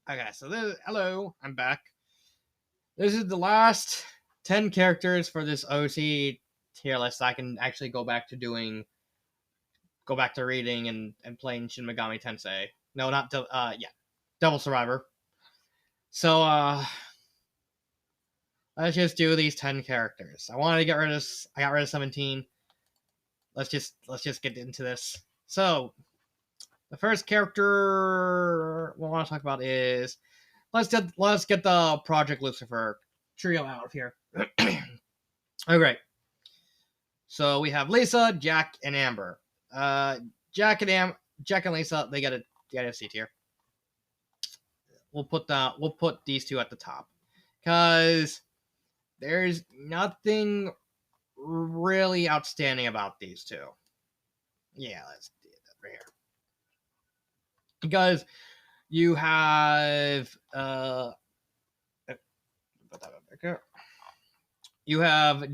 Okay, so hello, I'm back. This is the last 10 characters for this OC tier list. I can actually go back to reading and playing Shin Megami Tensei. No, not, Devil Survivor. So, let's just do these 10 characters. I wanted to get rid of, I got rid of 17. Let's just get into this. So, the first character we want to talk about is, let's get the Project Lucifer trio out of here. Okay. So we have Lisa, Jack, and Amber. Jack and Lisa, they get a C tier. We'll put these two at the top because there's nothing really outstanding about these two. Yeah, let's do that right here. Because you have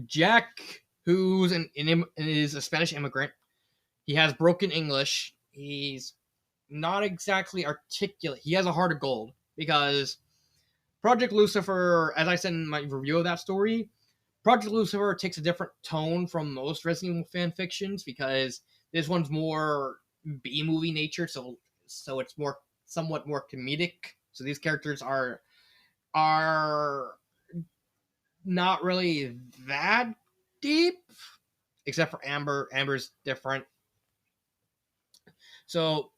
Jack, who's is a Spanish immigrant. He has broken English. He's not exactly articulate. He has a heart of gold because Project Lucifer, as I said in my review of that story, Project Lucifer takes a different tone from most Resident Evil fan fictions because this one's more B-movie nature, so it's somewhat more comedic. So these characters are not really that deep, except for Amber. Amber's different. So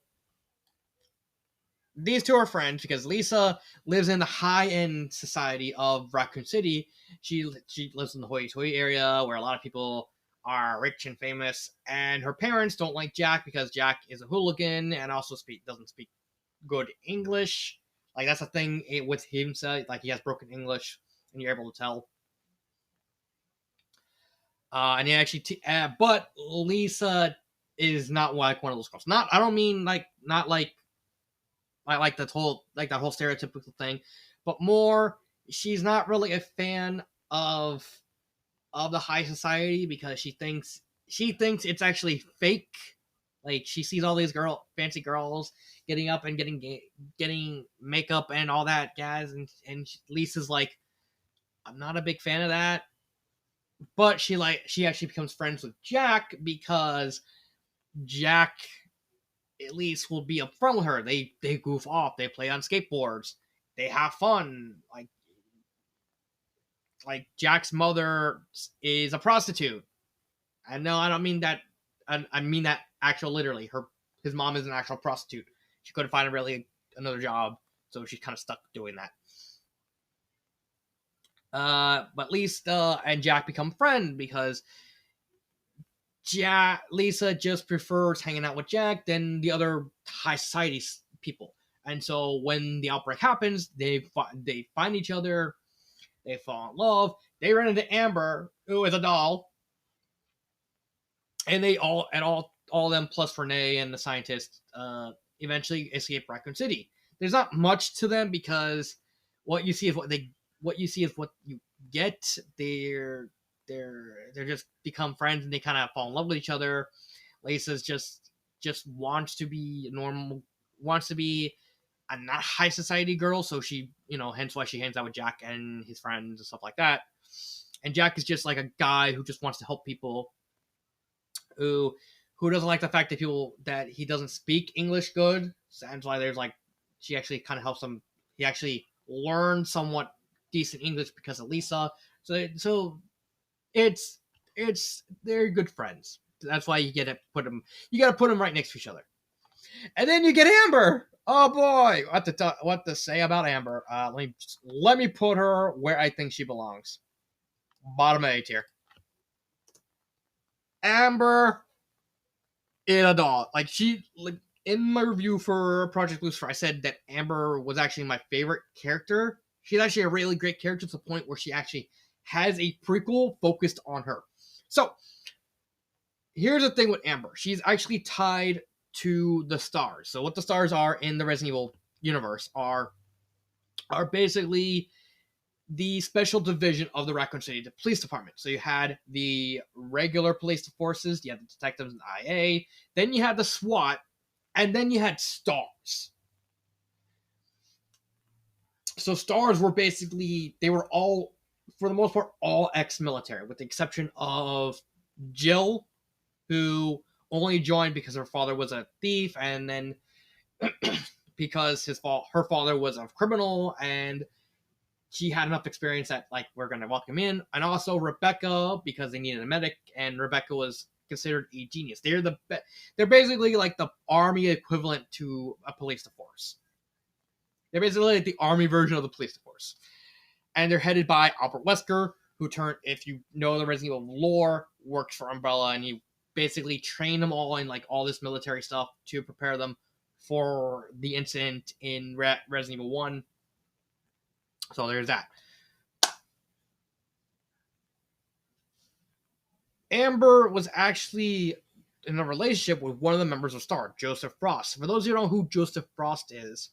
these two are friends because Lisa lives in the high-end society of Raccoon City. She lives in the hoity-toity area where a lot of people are rich and famous, and her parents don't like Jack because Jack is a hooligan and also doesn't speak good English. Like, that's a thing with him, like, he has broken English, and you're able to tell. And he actually, but Lisa is not like one of those girls. I don't mean not like that whole stereotypical thing, but more, she's not really a fan of the high society because she thinks it's actually fake. Like, she sees all these fancy girls getting up and getting makeup and all that jazz, and Lisa's like, I'm not a big fan of that. But she actually becomes friends with Jack because Jack at least will be upfront with her. They goof off. They play on skateboards. They have fun. Like Jack's mother is a prostitute. And no, I don't mean that. I mean that literally. His mom is an actual prostitute. She couldn't find another job, so she's kind of stuck doing that. But Lisa and Jack become friends because Lisa just prefers hanging out with Jack than the other high society people. And so when the outbreak happens, they find each other, they fall in love, they run into Amber, who is a doll, and all of them plus Renee and the scientist eventually escape Raccoon City. There's not much to them because what you see is what you get. They're just become friends and they kind of fall in love with each other. Lisa's just wants to be normal, wants to be a not high society girl, so she, hence why she hangs out with Jack and his friends and stuff like that. And Jack is just like a guy who just wants to help people, who doesn't like the fact that he doesn't speak English good. So that's why she actually kind of helps him. He actually learned somewhat decent English because of Lisa. So it's they're good friends. That's why you gotta put them right next to each other. And then you get Amber. Oh boy, what to say about Amber? Let me put her where I think she belongs. Bottom A tier. Amber is a doll. In my review for Project Lucifer, I said that Amber was actually my favorite character. She's actually a really great character to the point where she actually has a prequel focused on her. So, here's the thing with Amber. She's actually tied to the stars. So what the stars are in the Resident Evil universe are basically the special division of the Raccoon City Police Department. So you had the regular police forces, you had the detectives and the IA, then you had the SWAT, and then you had stars. So stars were basically, they were all, for the most part, all ex-military, with the exception of Jill, who only joined because her father was a thief, and then because her father was a criminal, and she had enough experience that like we're gonna welcome in. And also Rebecca, because they needed a medic, and Rebecca was considered a genius. They're basically like the army equivalent to a police force. They're basically like the army version of the police force. And they're headed by Albert Wesker, who if you know the Resident Evil lore, works for Umbrella, and he basically trained them all in like all this military stuff to prepare them for the incident in Resident Evil 1. So there's that. Amber was actually in a relationship with one of the members of STAR, Joseph Frost. For those of you who know who Joseph Frost is,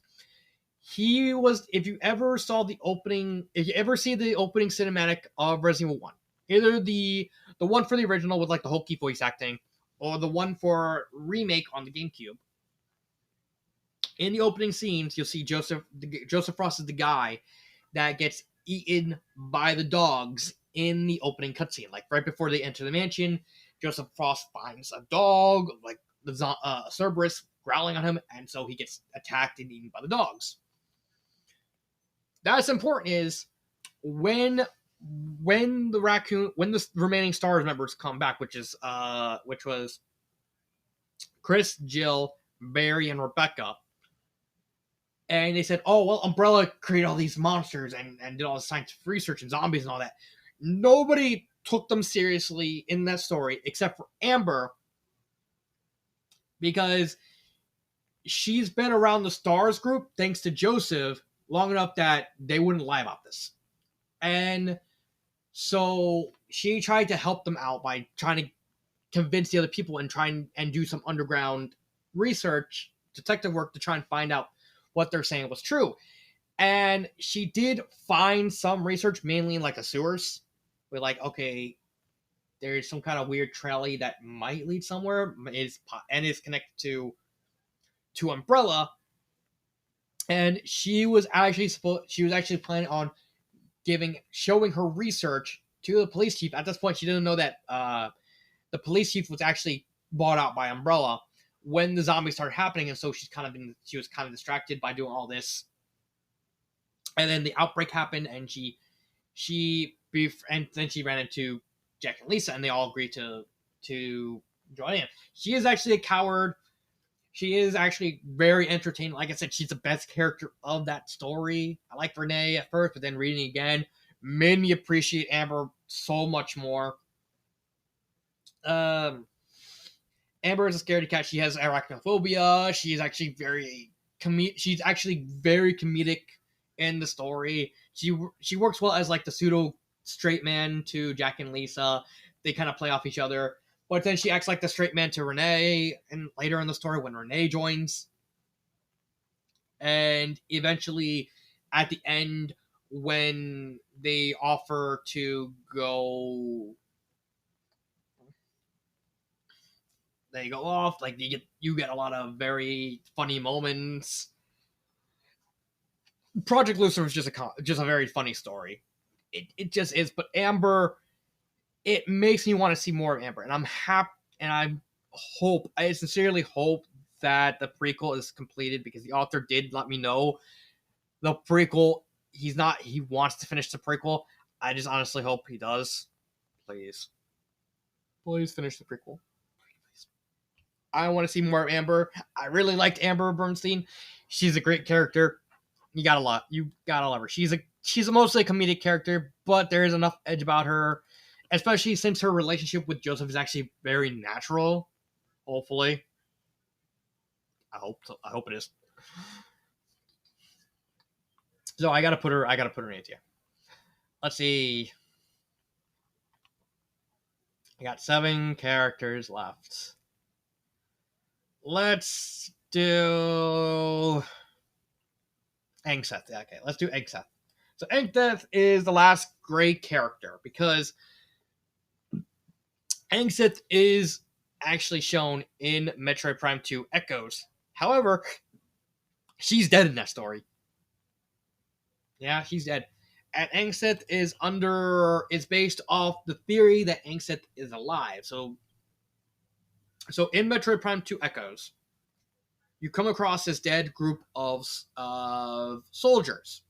he was, if you ever see the opening cinematic of Resident Evil 1, either the one for the original with like the hokey voice acting, or the one for remake on the GameCube, in the opening scenes, you'll see Joseph Frost is the guy that gets eaten by the dogs in the opening cutscene. Like right before they enter the mansion, Joseph Frost finds a dog, like the Cerberus, growling on him, and so he gets attacked and eaten by the dogs. That's important is when the remaining STARS members come back, which was Chris, Jill, Barry, and Rebecca. And they said, oh, well, Umbrella created all these monsters and did all the scientific research and zombies and all that. Nobody took them seriously in that story except for Amber, because she's been around the STARS group, thanks to Joseph, long enough that they wouldn't lie about this. And so she tried to help them out by trying to convince the other people and try and do some underground research, detective work, to try and find out what they're saying was true. And she did find some research, mainly in like the sewers, with like, okay, there's some kind of weird trail that might lead somewhere, is connected to Umbrella. And she was actually planning on showing her research to the police chief. At this point, she didn't know that the police chief was actually bought out by Umbrella when the zombies started happening, and so she was kind of distracted by doing all this. And then the outbreak happened, and and then she ran into Jack and Lisa, and they all agreed to join in. She is actually a coward. She is actually very entertaining. Like I said, she's the best character of that story. I liked Renee at first, but then reading again made me appreciate Amber so much more. Amber is a scaredy cat. She has arachnophobia. She's actually very comedic in the story. She works well as like the pseudo straight man to Jack and Lisa. They kind of play off each other. But then she acts like the straight man to Renee, and later in the story when Renee joins. And eventually, at the end, when they offer to go, they go off, like you get a lot of very funny moments. Project Lucifer is just a very funny story. It just is. But Amber, it makes me want to see more of Amber, and I'm happy, and I sincerely hope that the prequel is completed, because the author did let me know the prequel. He wants to finish the prequel. I just honestly hope he does. Please finish the prequel. Please. I want to see more of Amber. I really liked Amber Bernstein. She's a great character. You gotta love her. She's a mostly comedic character, but there is enough edge about her, especially since her relationship with Joseph is actually very natural. Hopefully. I hope so. I hope it is. So I gotta put her in A tier. Let's see. I got 7 characters left. Let's do Aint Death. Okay, let's do Aint Death. So Aint Death is the last great character, because Aint Death is actually shown in Metroid Prime 2 Echoes. However, she's dead in that story. Yeah, he's dead. And Aint Death is based off the theory that Aint Death is alive. So in Metroid Prime 2 Echoes, you come across this dead group of soldiers.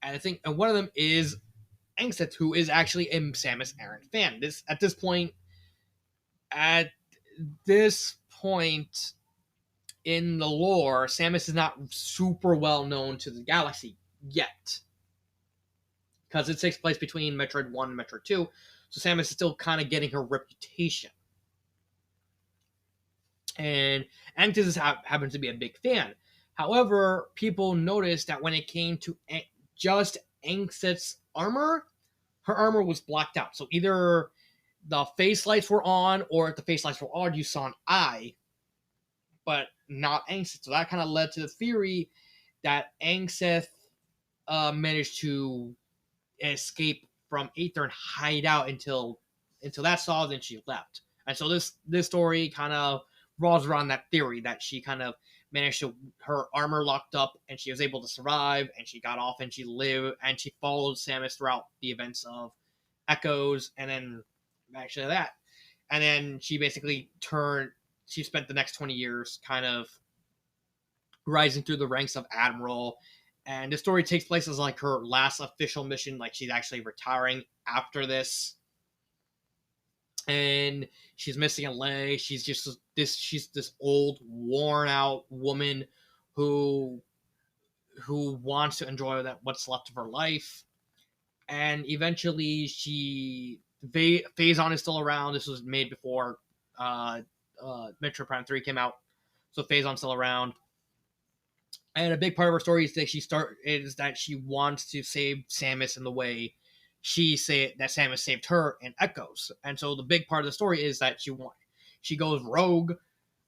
And I think and one of them is Aint Death, who is actually a Samus Aran fan. At this point in the lore, Samus is not super well known to the galaxy yet, because it takes place between Metroid 1 and Metroid 2, so Samus is still kind of getting her reputation. And Anctus happens to be a big fan. However, people noticed that when it came to just Anct's armor, her armor was blacked out. So either the face lights were on, or if the face lights were on, you saw an eye, but not Ancet. So that kind of led to the theory that Ancet managed to escape from Aether and hide out until that's solved, and she left. And so this story kind of revolves around that theory that she kind of managed to, her armor locked up and she was able to survive, and she got off and she lived and she followed Samus throughout the events of Echoes, and then actually that, and then she basically she spent the next 20 years kind of rising through the ranks of Admiral. And the story takes place as like her last official mission, like she's actually retiring after this. And she's missing a leg. She's this old, worn out woman who wants to enjoy what's left of her life. And eventually Phazon is still around. This was made before Metroid Prime 3 came out. So Phazon's still around. And a big part of her story is that she wants to save Samus in the way that Samus saved her in Echoes. And so the big part of the story is that she goes rogue,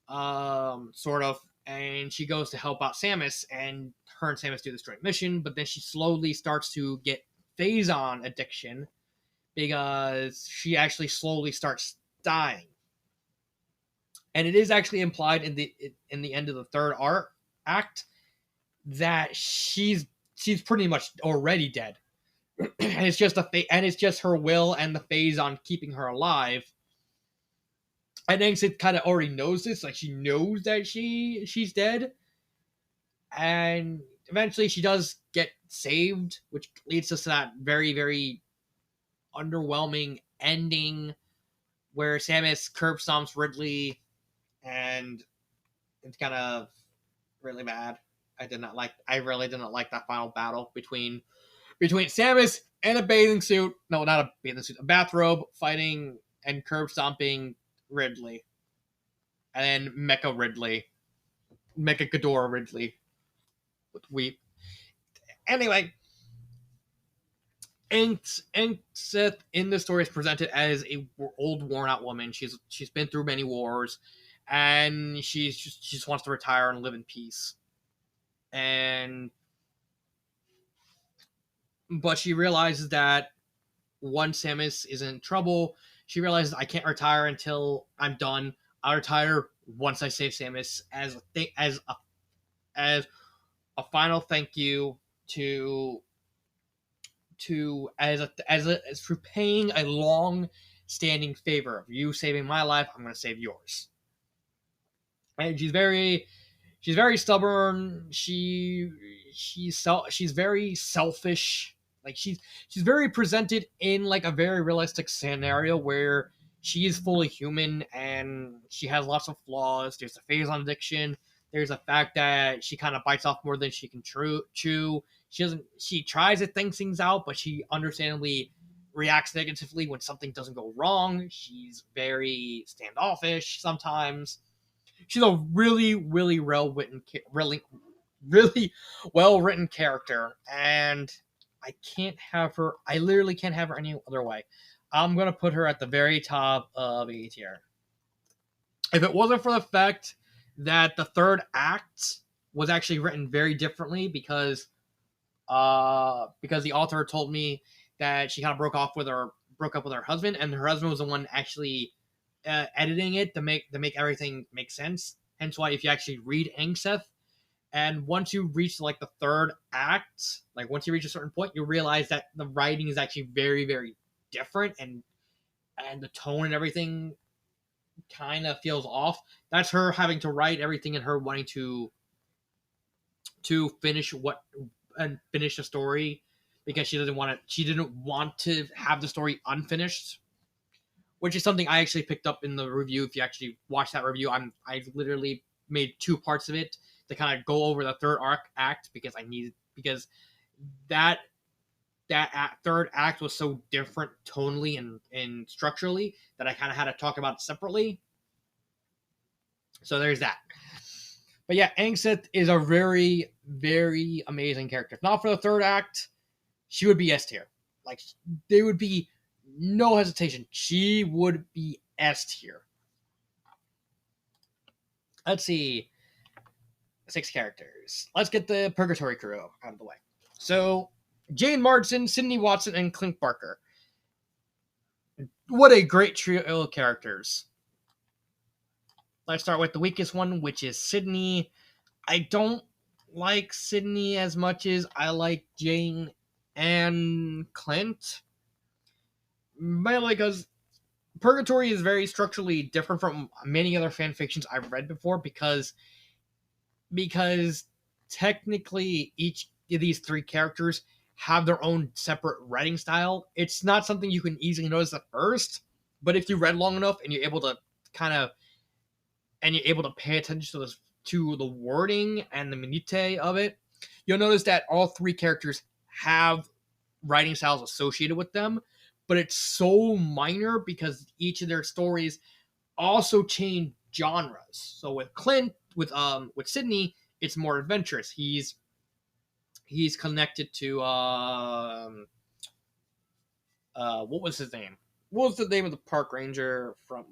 sort of, and she goes to help out Samus, and her and Samus do this joint mission, but then she slowly starts to get Phazon addiction because she actually slowly starts dying. And it is actually implied in the end of the third act that she's pretty much already dead. And it's just her will and the Phazon keeping her alive. I think it kind of already knows this, like she knows that she's dead. And eventually she does get saved, which leads us to that very, very underwhelming ending where Samus curb stomps Ridley, and it's kind of really bad. I really didn't like that final battle between Samus and a bathing suit. No, not a bathing suit, a bathrobe, fighting and curb stomping Ridley. And then Mecha Ghidorah Ridley. Anyway, Aint Sith in the story is presented as a old, worn out woman. She's been through many wars, and she just wants to retire and live in peace. But she realizes that once Samus is in trouble, she realizes I can't retire until I'm done. I'll retire once I save Samus as a final thank you as for paying a long standing favor of you saving my life. I'm going to save yours. And she's very stubborn. She's very selfish. Like she's very presented in like a very realistic scenario where she is fully human and she has lots of flaws. There's a Phazon addiction. There's a fact that she kind of bites off more than she can chew. She tries to think things out, but she understandably reacts negatively when something doesn't go wrong. She's very standoffish sometimes. She's a really, really well written character, and I literally can't have her any other way. I'm gonna put her at the very top of A tier. If it wasn't for the fact that the third act was actually written very differently, because the author told me that she kind of broke up with her husband, and her husband was the one actually editing it to make everything make sense. Hence why if you actually read Aint Death And once you reach like the third act, like once you reach a certain point, you realize that the writing is actually very, very different, and the tone and everything kind of feels off. That's her having to write everything and her wanting to finish finish the story because she didn't want to have the story unfinished, which is something I actually picked up in the review. If you actually watch that review, I literally made 2 parts of it to kind of go over the third act because that third act was so different tonally and structurally that I kind of had to talk about it separately. So there's that. But yeah, Aint Death is a very, very amazing character. If not for the third act, she would be S tier. Like, there would be no hesitation. She would be S tier. Let's see. 6 characters. Let's get the Purgatory crew out of the way. So, Jane Marsden, Sydney Watson, and Clint Barker. What a great trio of characters. Let's start with the weakest one, which is Sydney. I don't like Sydney as much as I like Jane and Clint. Mainly because Purgatory is very structurally different from many other fan fictions I've read before because technically each of these 3 characters have their own separate writing style. It's not something you can easily notice at first, but if you read long enough and you're able to pay attention to the wording and the minutiae of it, you'll notice that all 3 characters have writing styles associated with them, but it's so minor because each of their stories also change genres. So with with Sydney, it's more adventurous. He's connected to what was his name? What was the name of the park ranger from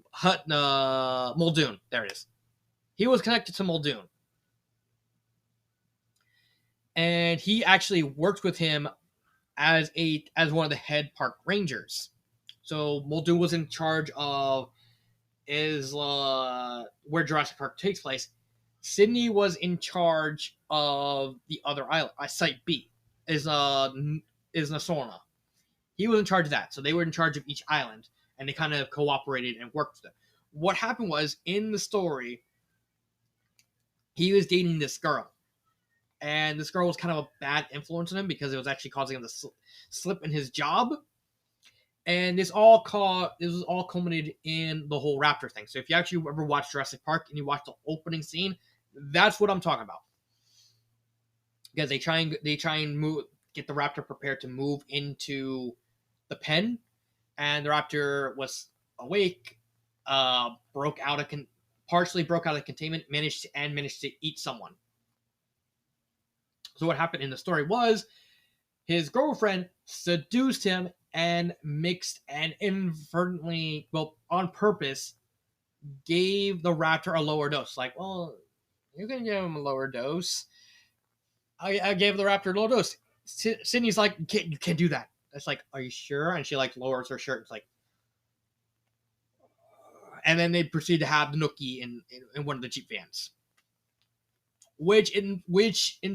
Muldoon? There it is. He was connected to Muldoon, and he actually worked with him as one of the head park rangers. So Muldoon was in charge of where Jurassic Park takes place. Sydney was in charge of the other island. Site B is Nasorna. He was in charge of that. So they were in charge of each island, and they kind of cooperated and worked with them. What happened was, in the story, he was dating this girl, and this girl was kind of a bad influence on him because it was actually causing him to slip in his job. And this was all culminated in the whole raptor thing. So if you actually ever watch Jurassic Park and you watch the opening scene, that's what I'm talking about. Because they try and get the raptor prepared to move into the pen, and the raptor was awake, partially broke out of containment, managed to eat someone. So what happened in the story was his girlfriend seduced him and mixed and inadvertently, on purpose, gave the raptor a lower dose. Like, well, you can give him a lower dose. I gave the raptor a lower dose. Sydney's like, you can't do that. It's like, are you sure? And she like lowers her shirt. It's like, and then they proceed to have the nookie in one of the Jeep vans. Which in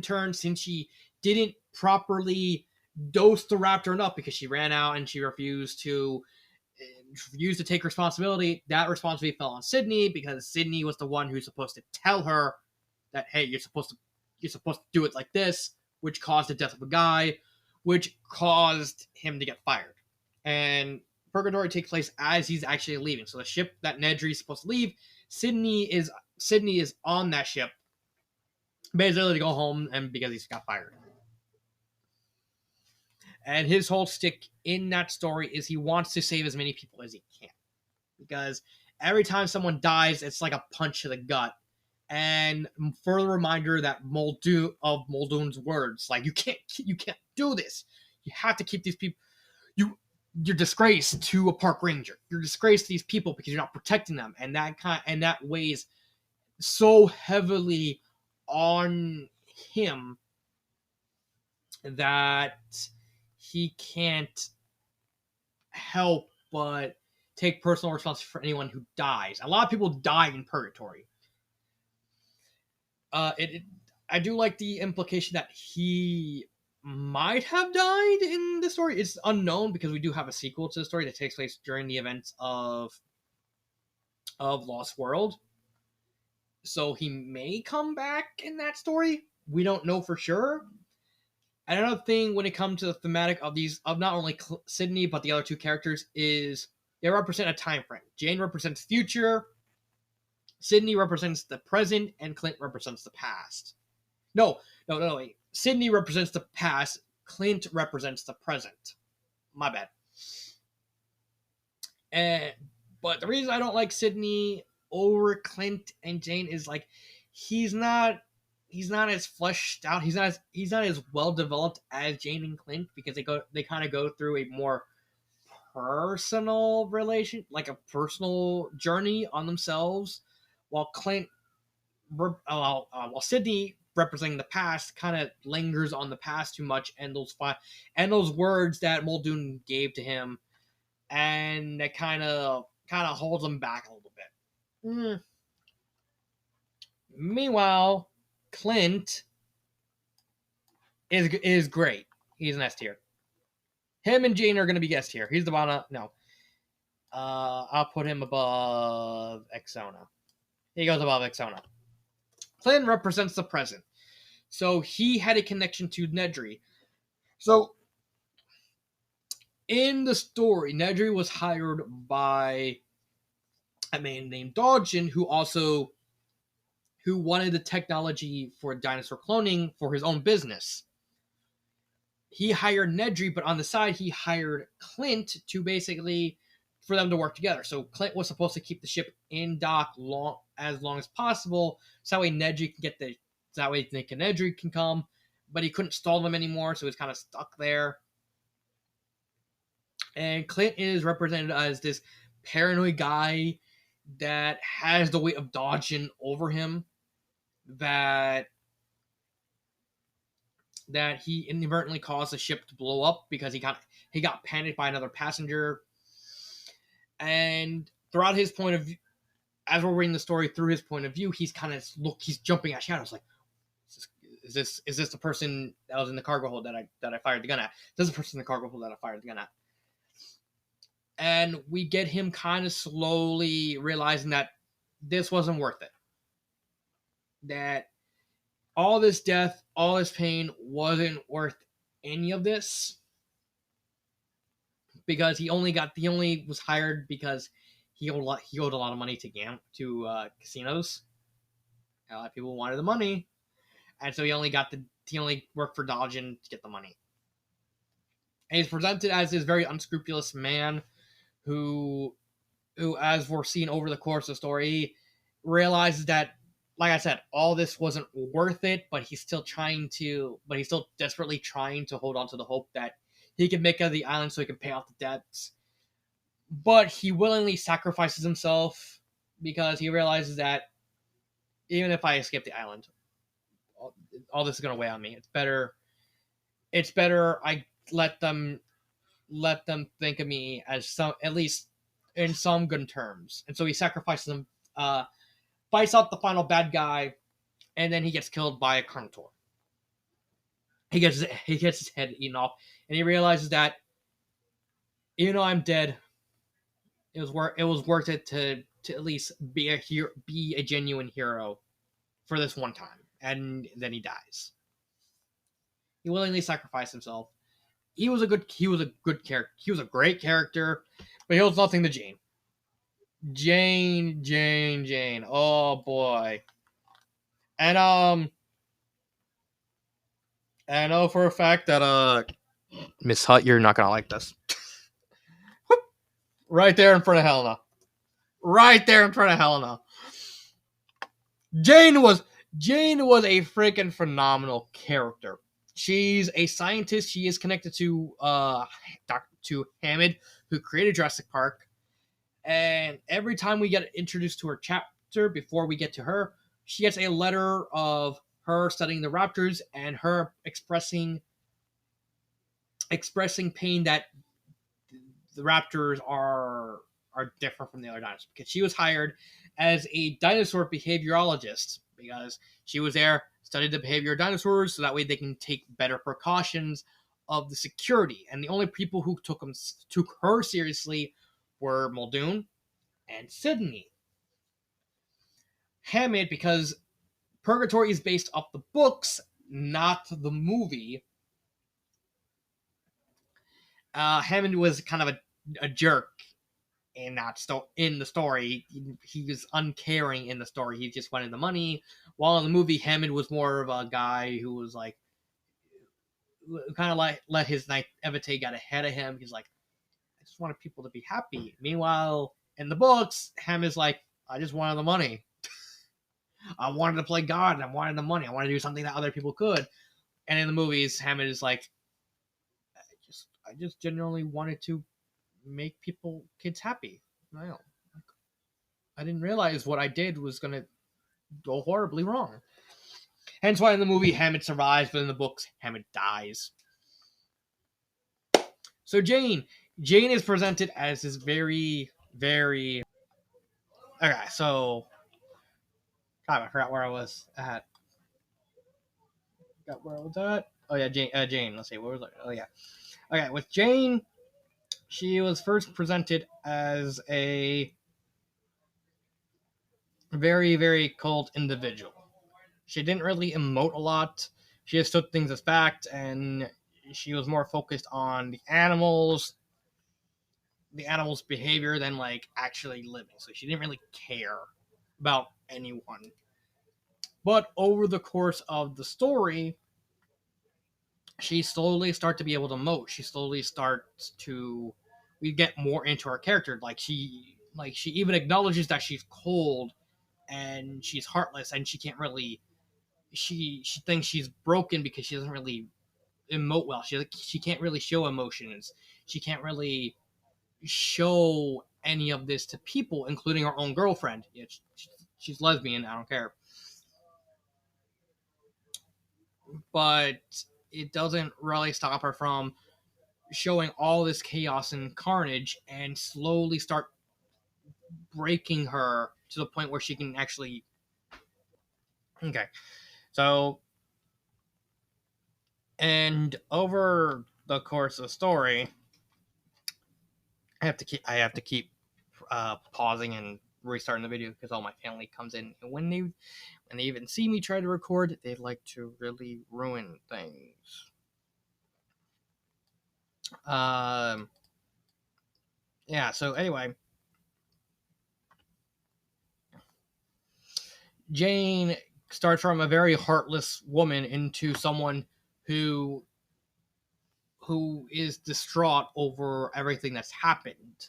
turn, since she didn't properly dose the raptor enough because she ran out and she refused to take responsibility, that responsibility fell on Sydney because Sydney was the one who's supposed to tell her that, hey, you're supposed to do it like this, which caused the death of a guy, which caused him to get fired. And Purgatory takes place as he's actually leaving. So the ship that Nedry is supposed to leave, Sydney is on that ship, basically to go home, and because he's got fired. And his whole stick in that story is he wants to save as many people as he can. Because every time someone dies, it's like a punch to the gut. And further reminder that Muldoon's words, like, you can't do this. You have to keep these people. You're disgraced to a park ranger. You're disgraced to these people because you're not protecting them, and that weighs so heavily on him that he can't help but take personal responsibility for anyone who dies. A lot of people die in Purgatory. I do like the implication that he might have died in the story. It's unknown because we do have a sequel to the story that takes place during the events of Lost World. So he may come back in that story. We don't know for sure. Another thing when it comes to the thematic of these, of not only Sydney but the other two characters, is they represent a time frame. Jane represents future, Sydney represents the present, and Clint represents the past. No, wait. Sydney represents the past, Clint represents the present. My bad. And but the reason I don't like Sydney over Clint and Jane is like he's not as fleshed out. He's not as well developed as Jane and Clint because they kind of go through a more personal relation, like a personal journey on themselves, while while Sydney representing the past kind of lingers on the past too much, and those words that Muldoon gave to him, and that kind of holds him back a little bit. Meanwhile, Clint is great. He's an S tier. Him and Jane are going to be S tier. He's the one. No, I'll put him above Exona. He goes above Exona. Clint represents the present, so he had a connection to Nedry. So in the story, Nedry was hired by a man named Dodgen, who wanted the technology for dinosaur cloning for his own business. He hired Nedry, but on the side, he hired Clint to basically for them to work together. So Clint was supposed to keep the ship in dock as long as possible, so that way Nedry Nick and Nedry can come, but he couldn't stall them anymore, so he's kind of stuck there. And Clint is represented as this paranoid guy that has the weight of Dodgen over him, that he inadvertently caused the ship to blow up because he got panicked by another passenger. And throughout his point of view, as we're reading the story through his point of view, he's jumping at shadows like, is this the person that was in the cargo hold that I fired the gun at? This is the person in the cargo hold that I fired the gun at. And we get him kind of slowly realizing that this wasn't worth it. That all this death, all this pain wasn't worth any of this. Because he only was hired because he owed a lot of money to casinos. A lot of people wanted the money, and so he only worked for Dodgen to get the money. And he's presented as this very unscrupulous man who, as we're seeing over the course of the story, realizes that, like I said, all this wasn't worth it, but he's still desperately trying to hold on to the hope that he can make it out of the island so he can pay off the debts. But he willingly sacrifices himself because he realizes that even if I escape the island, all this is going to weigh on me. It's better I let them think of me as at least in some good terms. And so he sacrifices him, fights out the final bad guy, and then he gets killed by a Carnotaur. He gets his head eaten off, and he realizes that even though I'm dead, it was worth it to at least be a genuine hero for this one time. And then he dies. He willingly sacrificed himself. He was a good character. He was a great character, but he was nothing to Jane. Jane. Oh boy. And I know for a fact that Miss Hutt, you're not gonna like this. Right there in front of Helena. Jane was a freaking phenomenal character. She's a scientist. She is connected to Hammond, who created Jurassic Park. And every time we get introduced to her chapter, before we get to her, she gets a letter of her studying the raptors and her expressing pain that the raptors are different from the other dinosaurs, because she was hired as a dinosaur behaviorologist because she was there study the behavior of dinosaurs so that way they can take better precautions of the security. And the only people who took her seriously were Muldoon and Sydney. Hammond, because Purgatory is based off the books, not the movie. Hammond was kind of a jerk in the story. He was uncaring in the story. He just wanted the money. While in the movie, Hammond was more of a guy who was like, kind of like let his naivete get ahead of him. He's like, I just wanted people to be happy. Meanwhile, in the books, Hammond's like, I just wanted the money. I wanted to play God and I wanted the money. I wanted to do something that other people could. And in the movies, Hammond is like, I just genuinely wanted to make kids happy. I didn't realize what I did was gonna go horribly wrong. Hence why in the movie Hammond survives, but in the books Hammond dies. So Jane is presented as this very, very okay. So God, I forgot where I was at. Oh yeah, Jane. Let's see, what was it? Oh yeah. Okay, with Jane, she was first presented as a very, very cold individual. She didn't really emote a lot. She just took things as fact, and she was more focused on the animals' behavior than like actually living. So she didn't really care about anyone. But over the course of the story, she slowly starts to be able to emote. She slowly starts to we get more into her character. Like she even acknowledges that she's cold and she's heartless and she can't really she thinks she's broken because she doesn't really emote well. She can't really show emotions. She can't really show any of this to people, including her own girlfriend. Yeah, she's lesbian. I don't care. But it doesn't really stop her from showing all this chaos and carnage and slowly start breaking her to the point where she can actually. Okay. So, and over the course of the story, I have to keep pausing and restarting the video because all my family comes in, and when they even see me try to record, they like to really ruin things. Yeah. So anyway, Jane starts from a very heartless woman into someone who is distraught over everything that's happened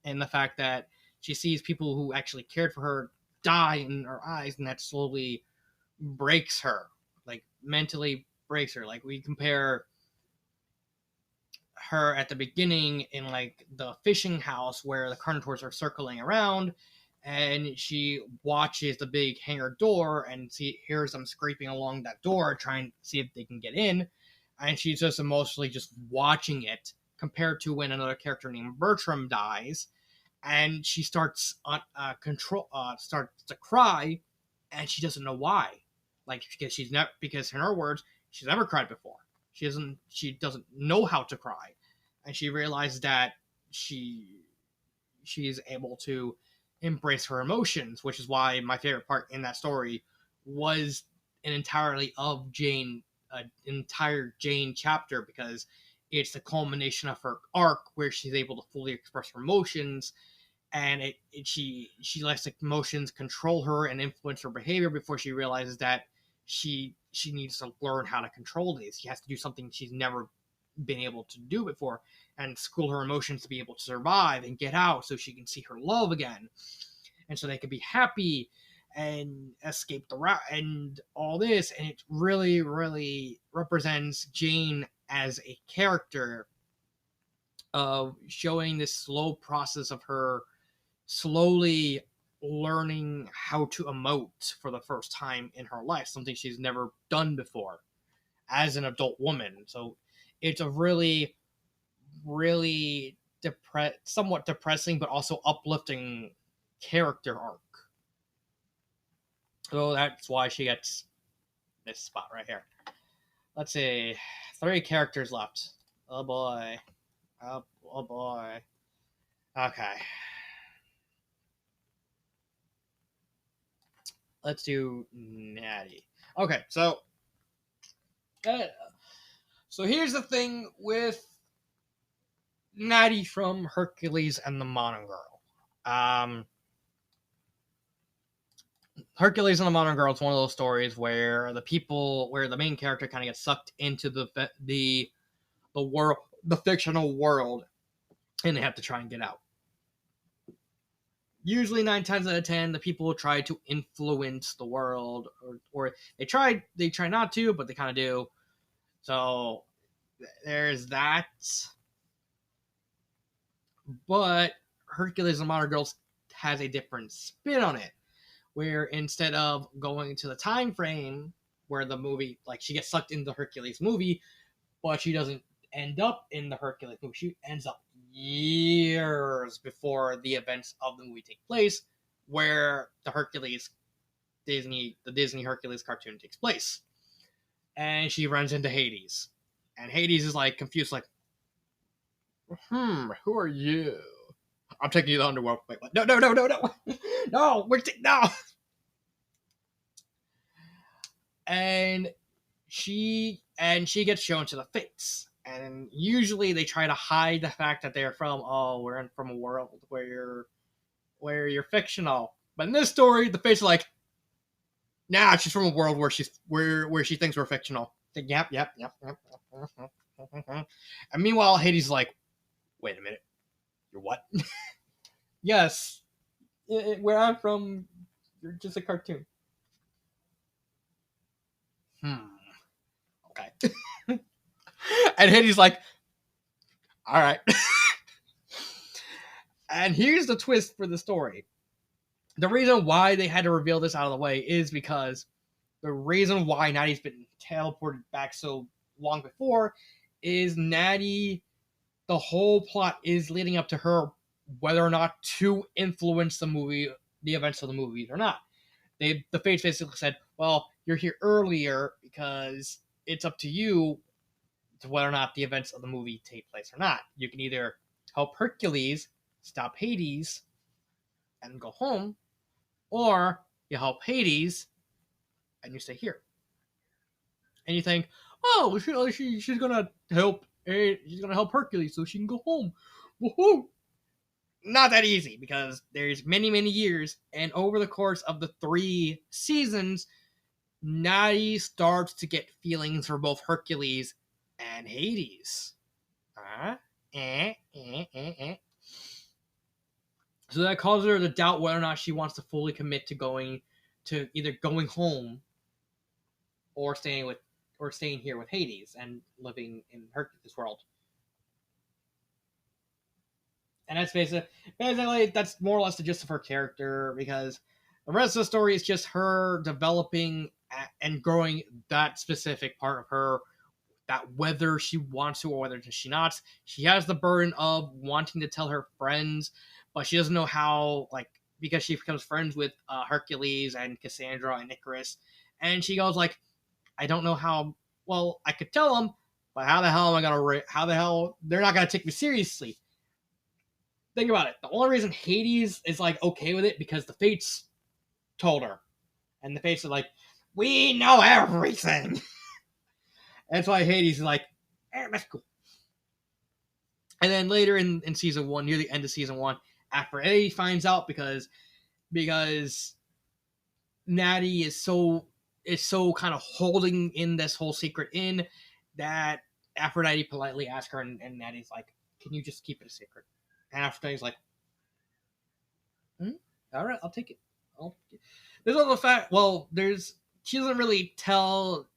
and the fact that she sees people who actually cared for her die in her eyes, and that slowly breaks her, like mentally breaks her. Like we compare her at the beginning in like the fishing house where the carnivores are circling around, and she watches the big hangar door and hears them scraping along that door trying to see if they can get in, and she's just emotionally just watching it, compared to when another character named Bertram dies and she starts starts to cry, and she doesn't know why, like because in her words she's never cried before. She doesn't know how to cry, and she realized that she's able to embrace her emotions, which is why my favorite part in that story was an entirely of Jane, an entire Jane chapter, because it's the culmination of her arc where she's able to fully express her emotions, and she lets emotions control her and influence her behavior before she realizes that she needs to learn how to control these. She has to do something she's never been able to do before, and school her emotions to be able to survive and get out so she can see her love again, and so they can be happy and escape the route and all this. And it really, really represents Jane as a character of showing this slow process of her slowly learning how to emote for the first time in her life, something she's never done before as an adult woman. So it's a really, really somewhat depressing but also uplifting character arc. So that's why she gets this spot right here. Let's see. 3 characters left. Oh boy. Oh boy. Okay. Let's do Natty. Okay, so here's the thing with Natty from Hercules and the Modern Girl. Hercules and the Modern Girl is one of those stories where the main character kind of gets sucked into the world, the fictional world, and they have to try and get out. Usually 9 times out of 10, the people will try to influence the world, or they try not to, but they kind of do. So there's that. But Hercules and Modern Girls has a different spin on it, where instead of going to the time frame where the movie, like, she gets sucked into the Hercules movie, but she doesn't end up in the Hercules movie. She ends up years before the events of the movie take place, where the Disney Hercules cartoon takes place. And she runs into Hades. And Hades is like confused, like, who are you? I'm taking you to the underworld. Wait, what? No. No, no. And she gets shown to the Fates. And usually they try to hide the fact that they're from a world where you're fictional. But in this story, the Fates are like, nah, she's from a world where she thinks we're fictional. Like, yep. And meanwhile, Hades is like, wait a minute, you're what? Yes, where I'm from, you're just a cartoon. Okay. And Hades like, all right. And here's the twist for the story. The reason why they had to reveal this out of the way is because the reason why Natty's been teleported back so long before is Natty, the whole plot is leading up to her whether or not to influence the events of the movies or not. The Fates basically said, well, you're here earlier because it's up to you to whether or not the events of the movie take place or not. You can either help Hercules stop Hades and go home, or you help Hades and you stay here. And you think, oh, she's gonna help Hercules so she can go home. Woohoo! Not that easy, because there's many years, and over the course of the 3 seasons, Natty starts to get feelings for both Hercules and Hades. So that causes her to doubt whether or not she wants to fully commit to either going home or staying here with Hades and living in Hercules' world. And that's basically that's more or less the gist of her character, because the rest of the story is just her developing and growing that specific part of her, that whether she wants to or whether she not. She has the burden of wanting to tell her friends, but she doesn't know how, like, because she becomes friends with Hercules and Cassandra and Icarus, and she goes like, I don't know how. Well, I could tell them, but how the hell am I gonna? How the hell they're not gonna take me seriously? Think about it. The only reason Hades is like okay with it because the Fates told her, and the Fates are like, we know everything. That's why Hades is like, that's cool. And then later in season 1, near the end of season 1, Aphrodite finds out because Natty is so kind of holding in this whole secret in that Aphrodite politely asks her, and Natty's like, can you just keep it a secret? And Aphrodite's like, all right, I'll take it. There's also the fact, she doesn't really tell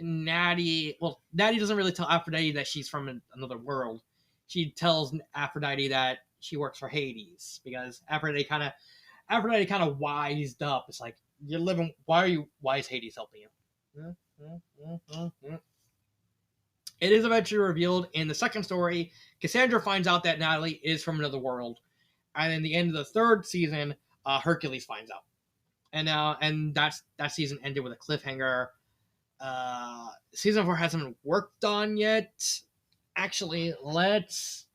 Natty, Natty doesn't really tell Aphrodite that she's from another world. She tells Aphrodite that she works for Hades, because Aphrodite kind of wised up. It's like, you're living, why is Hades helping you? It is eventually revealed in the second story. Cassandra finds out that Natalie is from another world, and in the end of the 3rd season, Hercules finds out, and that season ended with a cliffhanger Season 4 hasn't been worked on yet. Actually, let's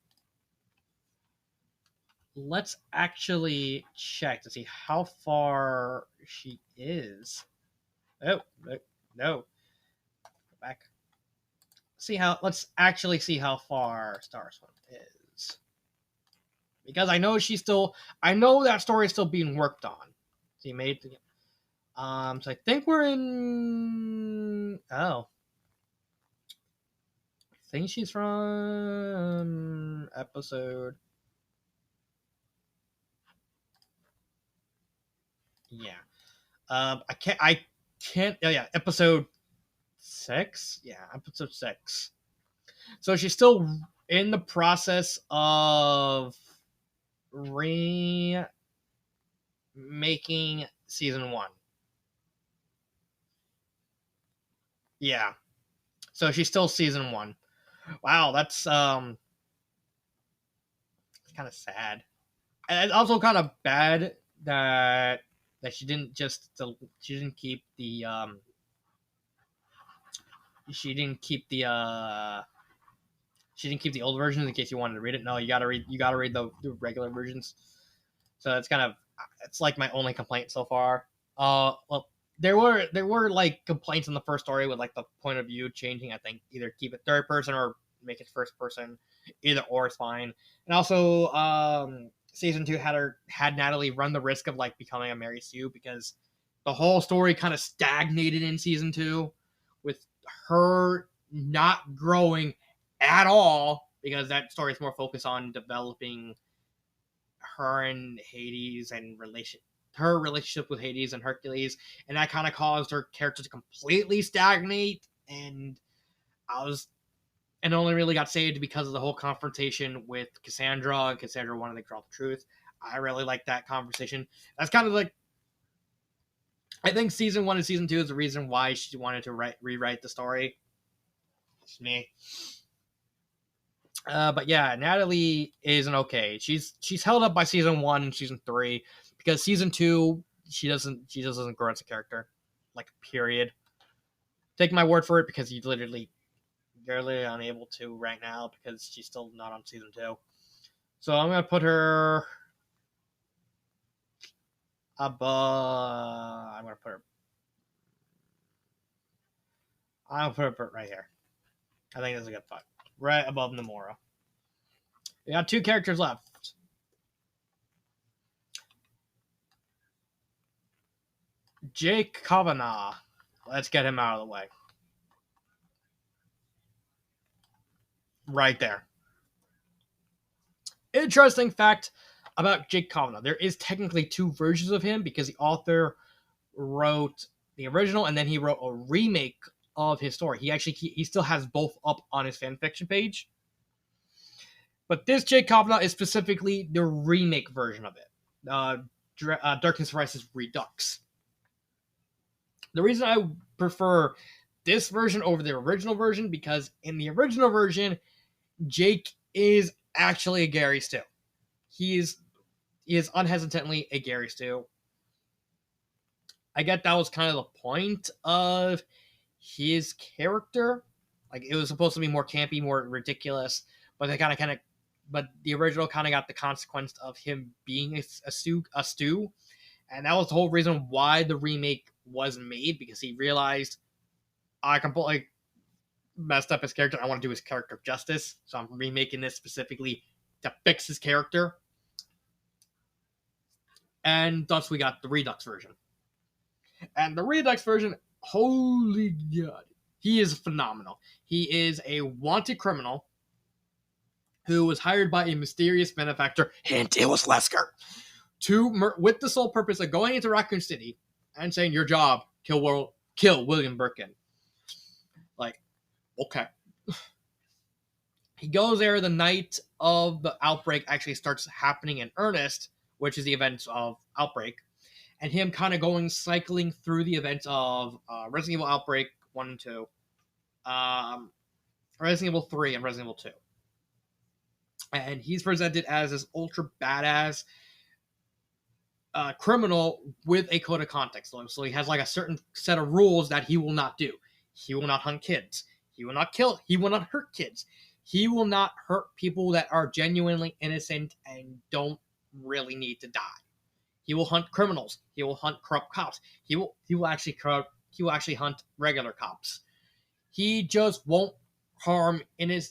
actually check to see how far she is. Oh, no. Go back. Let's actually see how far Starswim is. Because I know that story is still being worked on. She made the so I think we're in I think she's from episode. Yeah. I can't. Oh yeah, episode 6. Yeah, episode 6. So she's still in the process of remaking season 1. Yeah. So she's still season 1. Wow, that's kind of sad. And it's also kind of bad that she didn't keep the she didn't keep the old versions in case you wanted to read it. No, you gotta read the regular versions. So it's like my only complaint so far. Well, there were like complaints in the first story with like the point of view changing. I think either keep it third person or make it first person. Either or is fine. And also, season 2 had Natalie run the risk of like becoming a Mary Sue because the whole story kind of stagnated in season 2 with her not growing at all because that story is more focused on developing her and Hades and her relationship with Hades and Hercules, and that kind of caused her character to completely stagnate. And only really got saved because of the whole confrontation with Cassandra, and Cassandra wanted to crawl the truth. I really like that conversation. That's kind of like, I think season 1 and season 2 is the reason why she wanted to rewrite the story. It's me. But yeah, Natalie isn't okay. She's held up by season 1 and season 3 because season 2 she doesn't grow as a character, like period. Take my word for it because you're literally unable to right now because she's still not on season 2. So I'm gonna put her above. I'm gonna put her. I'll put her right here. I think that's a good fight. Right above Nomura. We got 2 characters left. Jake Cavanaugh. Let's get him out of the way. Right there. Interesting fact about Jake Cavanaugh. There is technically 2 versions of him because the author wrote the original and then he wrote a remake of his story. He still has both up on his fanfiction page. But this Jake Cavanaugh is specifically the remake version of it. Darkness Rises Redux. The reason I prefer this version over the original version because in the original version, Jake is actually a Gary Stu. He is unhesitantly a Gary Stu. I get that was kind of the point of his character. Like it was supposed to be more campy, more ridiculous, but but the original kind of got the consequence of him being a stew, and that was the whole reason why the remake was made because he realized I completely messed up his character. I want to do his character justice, so I'm remaking this specifically to fix his character. And thus we got the Redux version. And the Redux version, holy god, he is phenomenal. He is a wanted criminal who was hired by a mysterious benefactor, hint, it was Lesker, with the sole purpose of going into Raccoon City and saying, your job, kill William Birkin. Like, okay. He goes there the night of the outbreak actually starts happening in earnest, which is the events of Outbreak, and him kind of cycling through the events of Resident Evil Outbreak 1 and 2, Resident Evil 3, and Resident Evil 2. And he's presented as this ultra badass criminal with a code of context. So he has like a certain set of rules that he will not do. He will not hunt kids. He will not kill. He will not hurt kids. He will not hurt people that are genuinely innocent and don't really need to die. He will hunt criminals. He will hunt corrupt cops. He will actually hunt regular cops. He just won't harm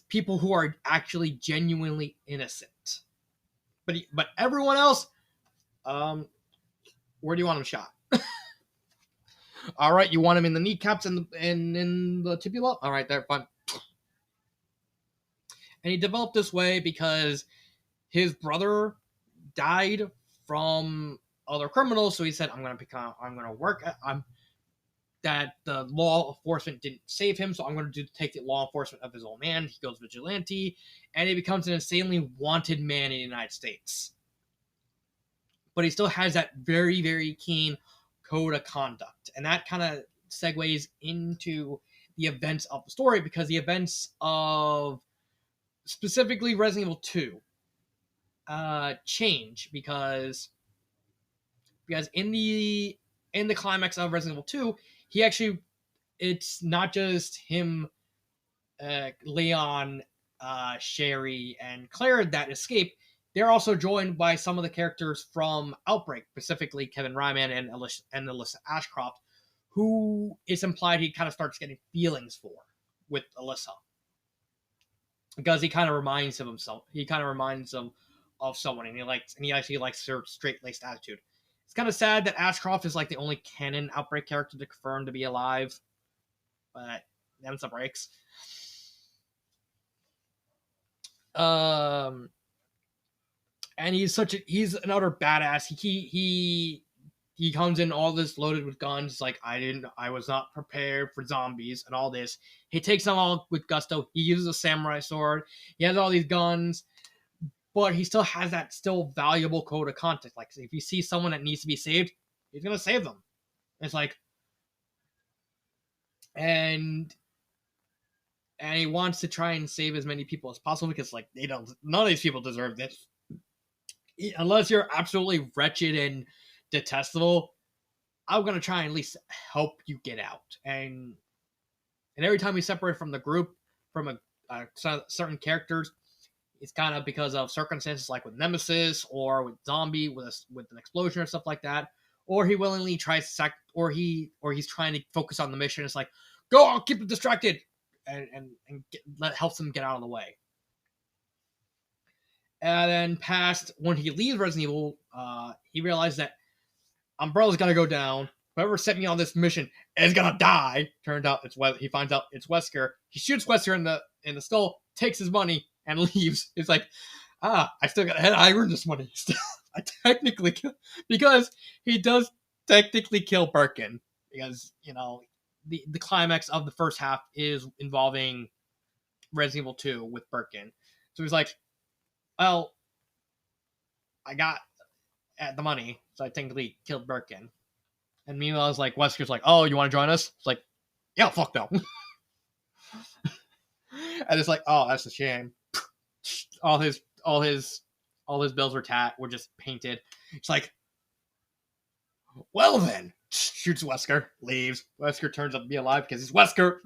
people who are actually genuinely innocent. But everyone else, where do you want him shot? All right, you want him in the kneecaps and in the tibia? All right, there, fine. And he developed this way because his brother died from other criminals, so he said, I'm gonna work. That the law enforcement didn't save him, so I'm going to take the law enforcement of his old man. He goes vigilante, and he becomes an insanely wanted man in the United States. But he still has that very, very keen code of conduct, and that kind of segues into the events of the story, because the events of specifically Resident Evil 2 change because in the climax of Resident Evil 2, it's not just him, Leon, Sherry, and Claire that escape. They're also joined by some of the characters from Outbreak, specifically Kevin Ryman and Alyssa Ashcroft, who it's implied he kind of starts getting feelings for with Alyssa. Because he kind of reminds him of himself. He kind of reminds him of someone, and he actually likes her straight-laced attitude. It's kind of sad that Ashcroft is like the only canon Outbreak character to confirm to be alive, but them's the breaks. And he's an utter badass. He comes in all this loaded with guns. Like, I was not prepared for zombies and all this. He takes them all with gusto. He uses a samurai sword. He has all these guns. But he still has that valuable code of conduct. Like, if you see someone that needs to be saved, he's gonna save them. It's like, and he wants to try and save as many people as possible because, like, none of these people deserve this. Unless you're absolutely wretched and detestable, I'm gonna try and at least help you get out. And every time we separate from the group, from certain characters, it's kind of because of circumstances like with Nemesis or with Zombie with an explosion or stuff like that, or he willingly tries to or he's trying to focus on the mission. It's like, go on, keep him distracted, and helps him get out of the way. And then when he leaves Resident Evil, he realized that Umbrella's gonna go down. Whoever sent me on this mission is gonna die. Turned out he finds out it's Wesker. He shoots Wesker in the skull, takes his money, and leaves. It's like, I still got ahead. I earned this money. I technically because he does technically kill Birkin, because the climax of the first half is involving Resident Evil 2 with Birkin. So he's like, well, I got the money, so I technically killed Birkin. And meanwhile, it's like, Wesker's like, oh, you want to join us? It's like, yeah, fuck no. And it's like, oh, that's a shame. All his bills were just painted. It's like, well then, shoots Wesker, leaves. Wesker turns up to be alive because he's Wesker.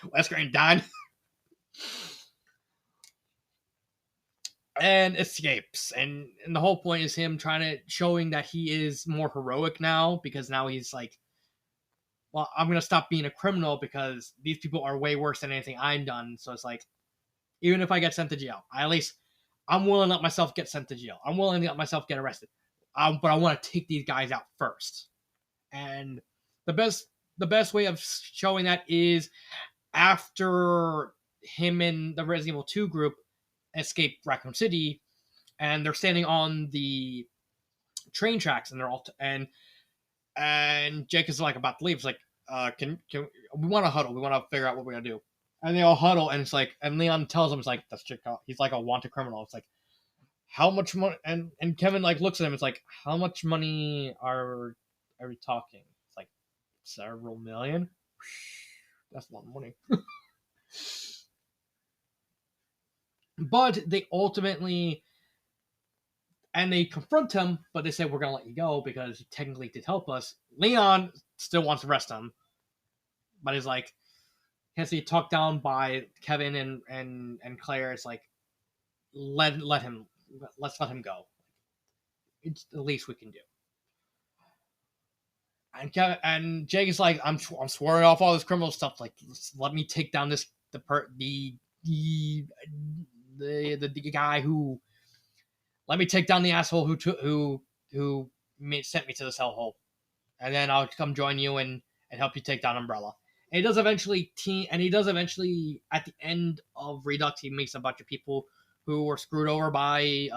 Wesker ain't dying. And escapes. And the whole point is him showing that he is more heroic now, because now he's like, well, I'm going to stop being a criminal because these people are way worse than anything I've done. So it's like, even if I get sent to jail, I'm willing to let myself get sent to jail. I'm willing to let myself get arrested. But I want to take these guys out first. And the best way of showing that is after him and the Resident Evil 2 group escape Raccoon City, and they're standing on the train tracks, and they're all and Jake is like about to leave. It's like, can we want to huddle? We want to figure out what we're gonna do. And they all huddle, and it's like, and Leon tells him, it's like, that's Jake. He's like a wanted criminal. It's like, how much money? And Kevin like looks at him. It's like, how much money are we talking? It's like, several million. That's a lot of money. But they ultimately, and they confront him, but they say, we're going to let you go because he technically did help us. Leon still wants to arrest him. but is like has to be talked down by Kevin and Claire. It's like let's let him go. It's the least we can do. And Kevin and Jake is like, I'm swearing off all this criminal stuff. Like, let me take down this the guy who. Let me take down the asshole who sent me to this hellhole, and then I'll come join you and help you take down Umbrella. And he does eventually at the end of Redux, he meets a bunch of people who were screwed over by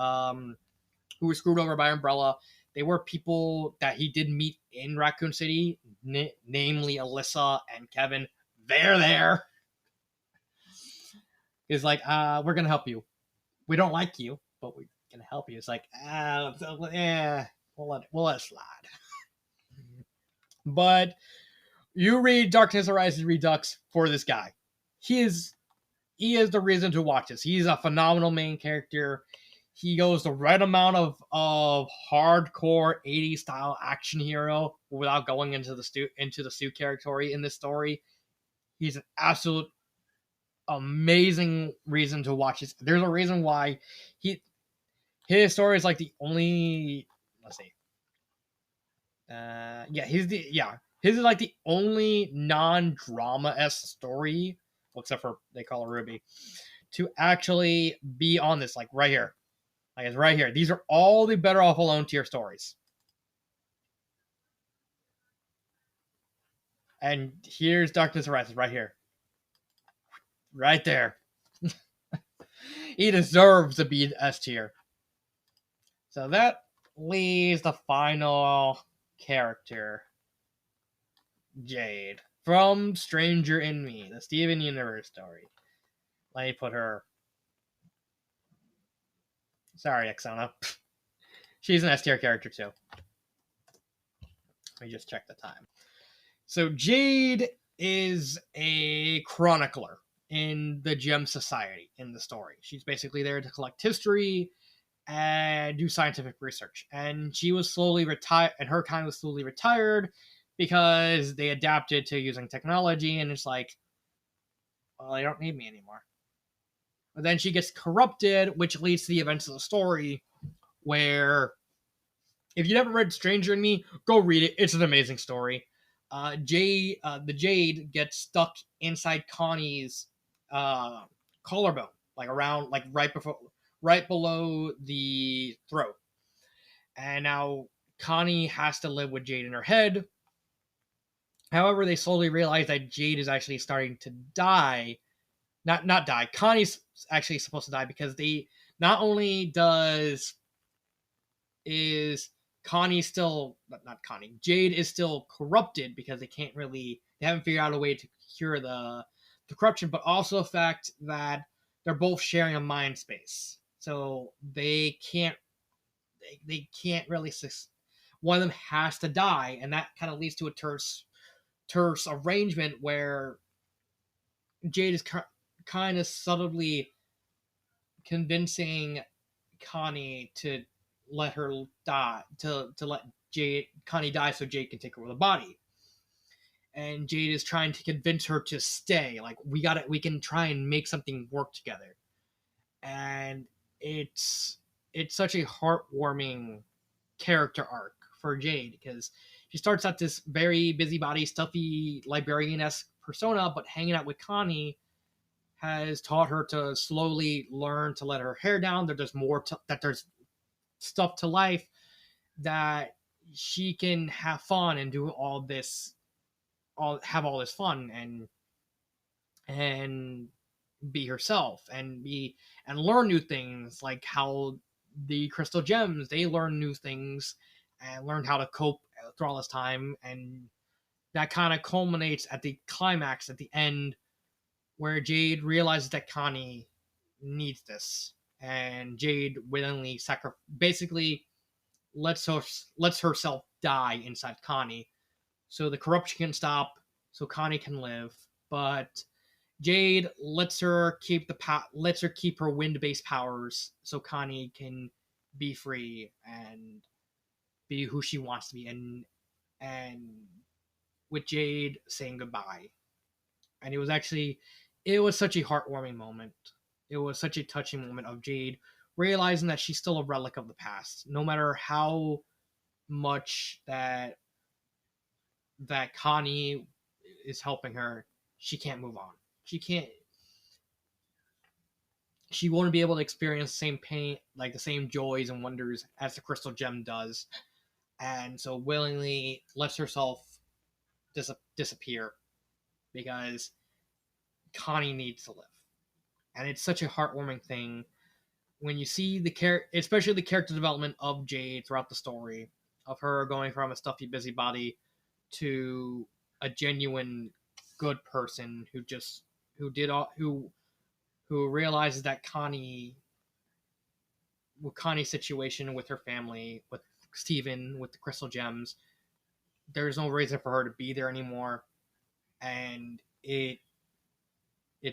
Umbrella. They were people that he did meet in Raccoon City, namely Alyssa and Kevin. They're there. He's like, we're gonna help you. We don't like you, but we're gonna help you. It's like, yeah, we'll let it slide. But you read Darkness Arises Redux for this guy. He is the reason to watch this. He's a phenomenal main character. He goes the right amount of hardcore 80s style action hero without going into the Stu territory in this story. He's an absolute amazing reason to watch this. There's a reason why his story is like the only. Let's see. His is like the only non-drama-esque story, except for they call her Ruby, to actually be on this. Like right here. Like it's right here. These are all the Better Off Alone tier stories. And here's Darkness Arises right here. Right there. He deserves to be S tier. So that leaves the final character, Jade, from Stranger in Me, the Steven Universe story. Let me put her. Sorry, Exona. She's an S tier character too. Let me just check the time. So Jade is a chronicler in the Gem Society in the story. She's basically there to collect history and do scientific research. And she was slowly retired, and her kind was slowly retired because they adapted to using technology, and it's like, well, they don't need me anymore. But then she gets corrupted, which leads to the events of the story, where if you never read Stranger in Me, go read it. It's an amazing story. The Jade gets stuck inside Connie's collarbone, like around, like right below the throat. And now Connie has to live with Jade in her head. However, they slowly realize that Jade is actually starting to die. Not die. Connie's actually supposed to die because they not only is Connie still not Connie. Jade is still corrupted because they haven't figured out a way to cure the corruption, but also the fact that they're both sharing a mind space. So they can't really one of them has to die, and that kind of leads to a terse arrangement where Jade is kind of subtly convincing Connie to let her die, to let Connie die so Jade can take over the body. And Jade is trying to convince her to stay. Like, we can try and make something work together. And it's such a heartwarming character arc for Jade, because she starts out this very busybody, stuffy, librarian-esque persona, but hanging out with Connie has taught her to slowly learn to let her hair down, that there's stuff to life, that she can have fun and do have all this fun and be herself and learn new things, like how the crystal gems, they learn new things and learn how to cope through all this time. And that kind of culminates at the climax at the end, where Jade realizes that Connie needs this, and Jade willingly basically lets herself die inside Connie, so the corruption can stop, so Connie can live. But Jade lets her keep her wind-based powers, so Connie can be free and be who she wants to be, and with Jade saying goodbye And it was such a heartwarming moment. It was such a touching moment of Jade realizing that she's still a relic of the past, no matter how much that Connie is helping her. She can't move on. She can't. She won't be able to experience the same pain, like the same joys and wonders as the crystal gem does, and so willingly lets herself disappear because Connie needs to live. And it's such a heartwarming thing when you see especially the character development of Jade throughout the story, of her going from a stuffy busybody to a genuine good person who did all who realizes that Connie's situation with her family, with Steven, with the crystal gems, there's no reason for her to be there anymore. And it's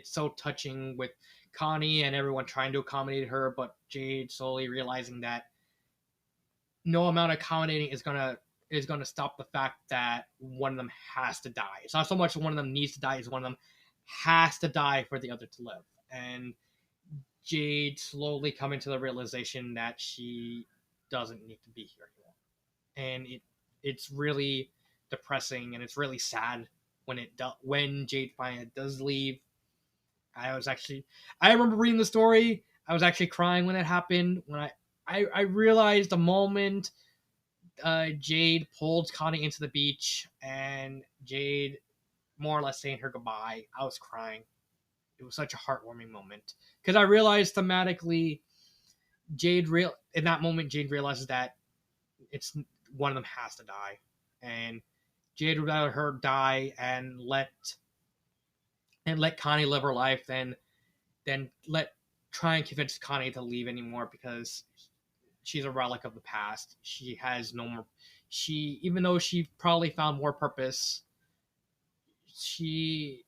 so touching with Connie and everyone trying to accommodate her, but Jade slowly realizing that no amount of accommodating is gonna stop the fact that one of them has to die. It's not so much one of them needs to die, it's one of them has to die for the other to live. And Jade slowly coming to the realization that she doesn't need to be here anymore. And it's really depressing and it's really sad when Jade finally does leave. I remember reading the story. I was actually crying when it happened. When I realized the moment Jade pulled Connie into the beach and Jade more or less saying her goodbye, I was crying. It was such a heartwarming moment because I realized thematically, in that moment Jade realizes that it's one of them has to die, and Jade would rather her die and let Connie live her life than try and convince Connie to leave anymore because she's a relic of the past. She has no more. Even though she probably found more purpose, she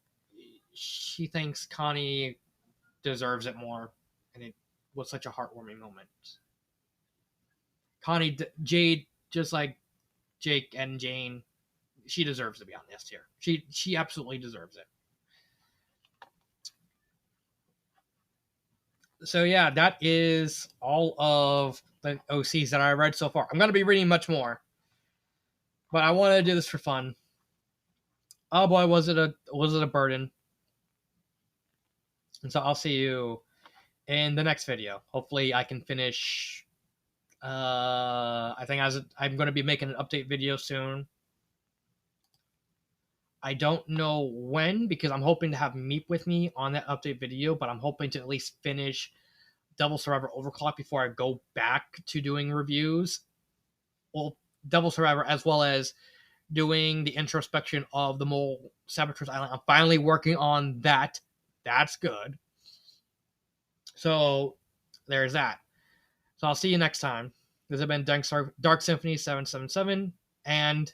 thinks Connie deserves it more, and it was such a heartwarming moment. Jade, just like Jake and Jane, she deserves to be on this tier. She absolutely deserves it. So yeah, that is all of the OCs that I read so far. I'm gonna be reading much more, but I wanted to do this for fun. Oh boy, was it a burden. And so I'll see you in the next video. Hopefully I can finish. I think I'm going to be making an update video soon. I don't know when because I'm hoping to have Meep with me on that update video, but I'm hoping to at least finish Devil Survivor Overclock before I go back to doing reviews. Well, Devil Survivor as well as doing the introspection of the Mole Saboteur's Island. I'm finally working on that. That's good. So there's that. So I'll see you next time. This has been Dark Symphony 777, and